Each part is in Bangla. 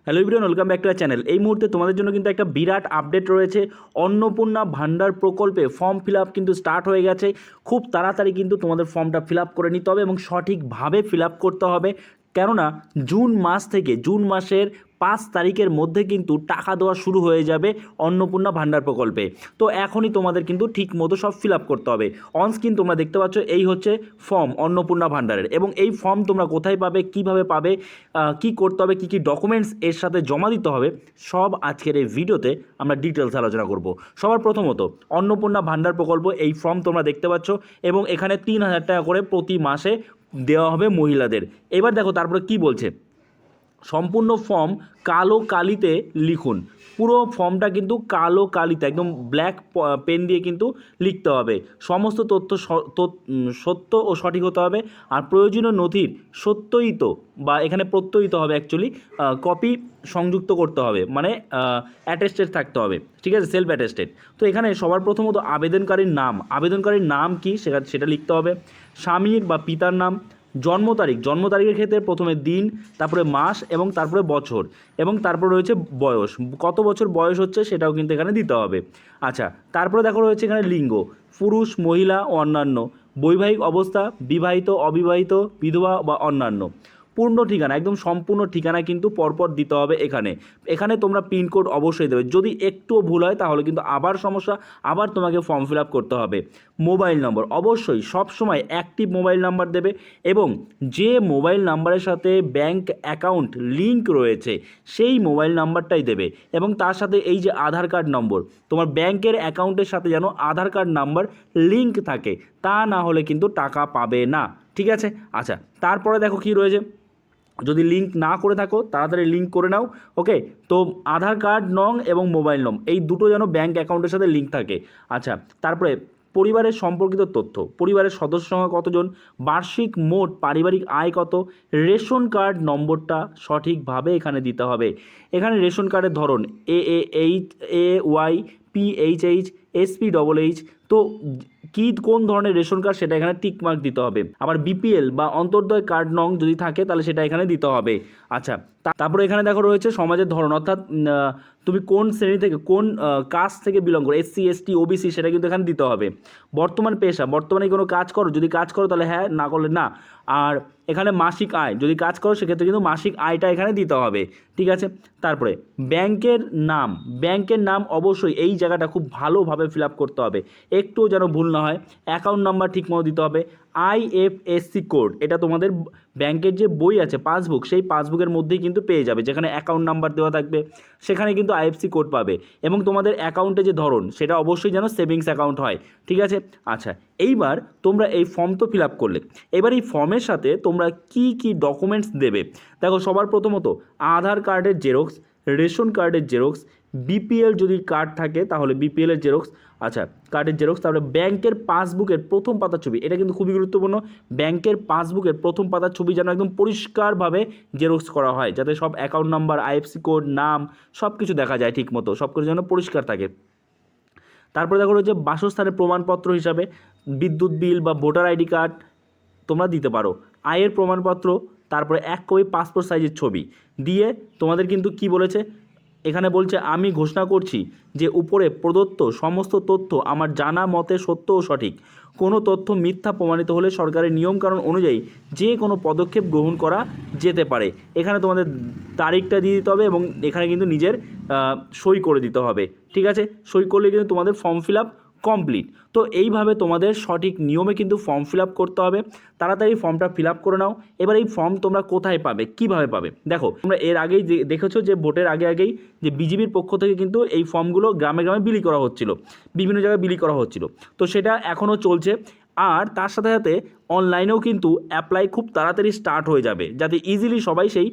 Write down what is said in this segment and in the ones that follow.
Hello everyone, welcome back to our channel. এই মুহূর্তে তোমাদের জন্য কিন্তু একটা বিরাট আপডেট রয়েছে। অন্নপূর্ণা ভান্ডার প্রকল্পে ফর্ম ফিল আপ কিন্তু স্টার্ট হয়ে গেছে। খুব তাড়াতাড়ি কিন্তু তোমাদের ফর্মটা ফিল আপ করে নিতে হবে এবং সঠিকভাবে ফিল আপ করতে হবে, কেননা জুন মাস থেকে জুন মাসের 5 তারিখের মধ্যে কিন্তু টাকা দেওয়া শুরু হয়ে যাবে অন্নপূর্ণা ভান্ডার প্রকল্পে। তো এখনই তোমাদের কিন্তু ঠিক মতো সব ফিল আপ করতে হবে। অন স্ক্রিন তোমরা দেখতে পাচ্ছ এই হচ্ছে ফর্ম অন্নপূর্ণা ভান্ডারের, এবং এই ফর্ম তোমরা কোথায় পাবে, কিভাবে পাবে, কি করতে হবে, কি কি ডকুমেন্টস এর সাথে জমা দিতে হবে, সব আজকের এই ভিডিওতে আমরা ডিটেলস আলোচনা করব। সবার প্রথমত অন্নপূর্ণা ভান্ডার প্রকল্প এই ফর্ম তোমরা দেখতে পাচ্ছ, এবং এখানে 3,000 টাকা করে প্রতি মাসে দেওয়া হবে মহিলাদের। এবার দেখো তারপরে কি বলছে। সম্পূর্ণ ফর্ম কালো কালিতে লিখুন। পুরো ফর্মটা কিন্তু কালো কালিতে একদম ব্ল্যাক পেন দিয়ে কিন্তু লিখতে হবে। সমস্ত তথ্য সত্য ও সঠিক হতে হবে। আর প্রয়োজনীয় নথির সত্যয়িত বা এখানে প্রত্যয়িত হবে অ্যাকচুয়ালি কপি সংযুক্ত করতে হবে, মানে অ্যাটেস্টেড থাকতে হবে, ঠিক আছে, সেলফ অ্যাটেস্টেড। তো এখানে সবার প্রথমত আবেদনকারীর নাম কি সেটা লিখতে হবে। স্বামীর বা পিতার নাম, জন্ম তারিখের ক্ষেত্রে প্রথমে দিন, তারপরে মাস এবং তারপরে বছর, এবং তারপরে রয়েছে বয়স, কত বছর বয়স হচ্ছে সেটাও কিন্তু এখানে দিতে হবে। আচ্ছা, তারপরে দেখো রয়েছে এখানে লিঙ্গ, পুরুষ, মহিলা ও অন্যান্য, বৈবাহিক অবস্থা, বিবাহিত, অবিবাহিত, বিধবা বা অন্যান্য। পূর্ণ ঠিকানা, একদম সম্পূর্ণ ঠিকানা কিন্তু পরপর দিতে হবে। এখানে তোমরা পিনকোড অবশ্যই দেবে। যদি একটুও ভুল হয় তাহলে কিন্তু আবার সমস্যা, আবার তোমাকে ফর্ম ফিল আপ করতে হবে। মোবাইল নম্বর অবশ্যই সবসময় অ্যাক্টিভ মোবাইল নাম্বার দেবে, এবং যে মোবাইল নাম্বারের সাথে ব্যাংক অ্যাকাউন্ট লিঙ্ক রয়েছে সেই মোবাইল নাম্বারটাই দেবে, এবং তার সাথে এই যে আধার কার্ড নম্বর, তোমার ব্যাংকের অ্যাকাউন্টের সাথে যেন আধার কার্ড নাম্বার লিঙ্ক থাকে, তা না হলে কিন্তু টাকা পাবে না, ঠিক আছে। আচ্ছা, তারপরে দেখো কি রয়েছে। যদি লিঙ্ক না করে থাকো তাড়াতাড়ি লিঙ্ক করে নাও, ওকে। তো আধার কার্ড নং এবং মোবাইল নং এই দুটো যেন ব্যাঙ্ক অ্যাকাউন্টের সাথে লিঙ্ক থাকে। আচ্ছা, তারপরে পরিবারের সম্পর্কিত তথ্য, পরিবারের সদস্য সংখ্যা কতজন, বার্ষিক মোট পারিবারিক আয় কত, রেশন কার্ড নম্বরটা সঠিকভাবে এখানে দিতে হবে। এখানে রেশন কার্ডের ধরন AAH, AY, PHH, SPHH। তো কোন ধরনের রেশন কার্ড সেটা এখানে টিক মার্ক দিতে হবে। আবার BPL বা অন্তর্দয় কার্ড নং যদি থাকে তাহলে সেটা এখানে দিতে হবে। আচ্ছা, তারপরে এখানে দেখো রয়েছে সমাজের ধরন, অর্থাৎ তুমি কোন শ্রেণী থেকে, কোন কাস্ট থেকে বিলং করো, SC, ST, OBC, সেটা কিন্তু এখানে দিতে হবে। বর্তমান পেশা, বর্তমানে কোনো কাজ করো, যদি কাজ করো তাহলে হ্যাঁ, না করলে না। আর এখানে মাসিক আয়, যদি কাজ করো সেক্ষেত্রে কিন্তু মাসিক আয়টা এখানে দিতে হবে, ঠিক আছে। তারপরে ব্যাংকের নাম অবশ্যই এই জায়গাটা খুব ভালোভাবে ফিল আপ করতে হবে, একটুও যেন ভুল না হয়। অ্যাকাউন্ট নাম্বার ঠিকমতো দিতে হবে। IFSC কোড, এটা তোমাদের ব্যাংকের যে বই আছে পাসবুক, সেই পাসবুকের মধ্যেই কিন্তু পেয়ে যাবে, যেখানে অ্যাকাউন্ট নাম্বার দেওয়া থাকবে সেখানে কিন্তু IFSC কোড পাবে। এবং তোমাদের অ্যাকাউন্টে যে ধরন সেটা অবশ্যই যেন সেভিংস অ্যাকাউন্ট হয়, ঠিক আছে। আচ্ছা, এইবার তোমরা এই ফর্ম তো ফিল আপ করলে, এবার এই ফর্মের সাথে তোমরা কি কি ডকুমেন্টস দেবে। দেখো, সবার প্রথমত আধার কার্ডের জেরক্স, রেশন কার্ডের জেরক্স, BPL যদি কার্ড থাকে তাহলে BPL এর জেরক্স, আচ্ছা কার্ডের জেরক্স, তারপরে ব্যাংকের পাসবুকের প্রথম পাতার ছবি, এটা কিন্তু খুবই গুরুত্বপূর্ণ। ব্যাংকের পাসবুকের প্রথম পাতার ছবি যেন একদম পরিষ্কারভাবে জেরক্স করা হয়, যাতে সব অ্যাকাউন্ট নাম্বার, IFSC কোড, নাম সব কিছু দেখা যায় ঠিক মতো, সব কিছু যেন পরিষ্কার থাকে। তারপরে দেখো রয়েছে বাসস্থানের প্রমাণপত্র হিসাবে বিদ্যুৎ বিল বা ভোটার ID কার্ড তোমরা দিতে পারো। আয়ের প্রমাণপত্র, তারপরে 1 কপি পাসপোর্ট সাইজের ছবি দিয়ে তোমাদের কিন্তু কি বলেছে, এখানে বলছে আমি ঘোষণা করছি যে উপরে প্রদত্ত সমস্ত তথ্য আমার জানা মতে সত্য ও সঠিক। কোনো তথ্য মিথ্যা প্রমাণিত হলে সরকারের নিয়মকানুন অনুযায়ী যে কোনো পদক্ষেপ গ্রহণ করা যেতে পারে। এখানে তোমাদের তারিখটা দিয়ে দিতে হবে, এবং এখানে কিন্তু নিজের সই করে দিতে হবে, ঠিক আছে। সই করলে কিন্তু তোমাদের ফর্ম ফিল আপ কমপ্লিট। তো এইভাবে তোমাদের সঠিক নিয়মে কিন্তু ফর্ম ফিল আপ করতে হবে। তাড়াতাড়ি ফর্মটা ফিল আপ করে নাও। এবার এই ফর্ম তোমরা কোথায় পাবে, কিভাবে পাবে, দেখো তোমরা এর আগেই দেখেছো যে ভোটের আগেই যে বিজেপির পক্ষ থেকে কিন্তু এই ফর্মগুলো গ্রামে গ্রামে বিলি করা হচ্ছিল, বিভিন্ন জায়গায় বিলি করা হচ্ছিল। তো সেটা এখনও চলছে। আর তার সাথে সাথে অনলাইনেও কিন্তু অ্যাপ্লাই খুব তাড়াতাড়ি স্টার্ট হয়ে যাবে, যাতে ইজিলি সবাই সেই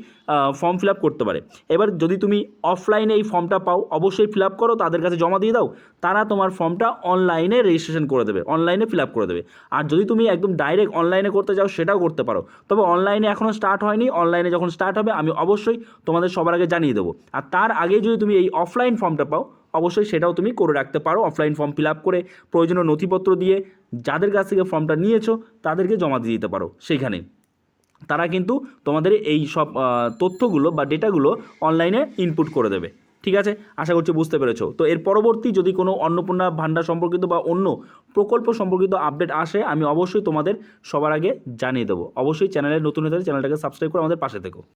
ফর্ম ফিল আপ করতে পারে। এবার যদি তুমি অফলাইনে এই ফর্মটা পাও, অবশ্যই ফিল আপ করো, তাদের কাছে জমা দিয়ে দাও, তারা তোমার ফর্মটা অনলাইনে রেজিস্ট্রেশন করে দেবে, অনলাইনে ফিল আপ করে দেবে। আর যদি তুমি একদম ডাইরেক্ট অনলাইনে করতে চাও সেটাও করতে পারো, তবে অনলাইনে এখনও স্টার্ট হয়নি। অনলাইনে যখন স্টার্ট হবে আমি অবশ্যই তোমাদের সবার আগে জানিয়ে দেবো। আর তার আগে যদি তুমি এই অফলাইন ফর্মটা পাও, অবশ্যই সেটাও তুমি করে রাখতে পারো। অফলাইন ফর্ম ফিল আপ করে প্রয়োজনীয় নথিপত্র দিয়ে যাদের কাছ থেকে ফর্মটা নিয়েছো তাদেরকে জমা দিয়ে দিতে পারো সেইখানে। তারা কিন্তু তোমাদের এই সব তথ্যগুলো বা ডেটাগুলো অনলাইনে ইনপুট করে দেবে। ঠিক আছে, আশা করছি বুঝতে পেরেছো। তো এর পরবর্তী যদি কোনো অন্নপূর্ণা ভাণ্ডার সম্পর্কিত বা অন্য প্রকল্প সম্পর্কিত আপডেট আসে আমি অবশ্যই তোমাদের সবার আগে জানিয়ে দেবো। অবশ্যই চ্যানেলে নতুন হয়ে থাকলে চ্যানেলটাকে সাবস্ক্রাইব করে আমাদের পাশে থেকো।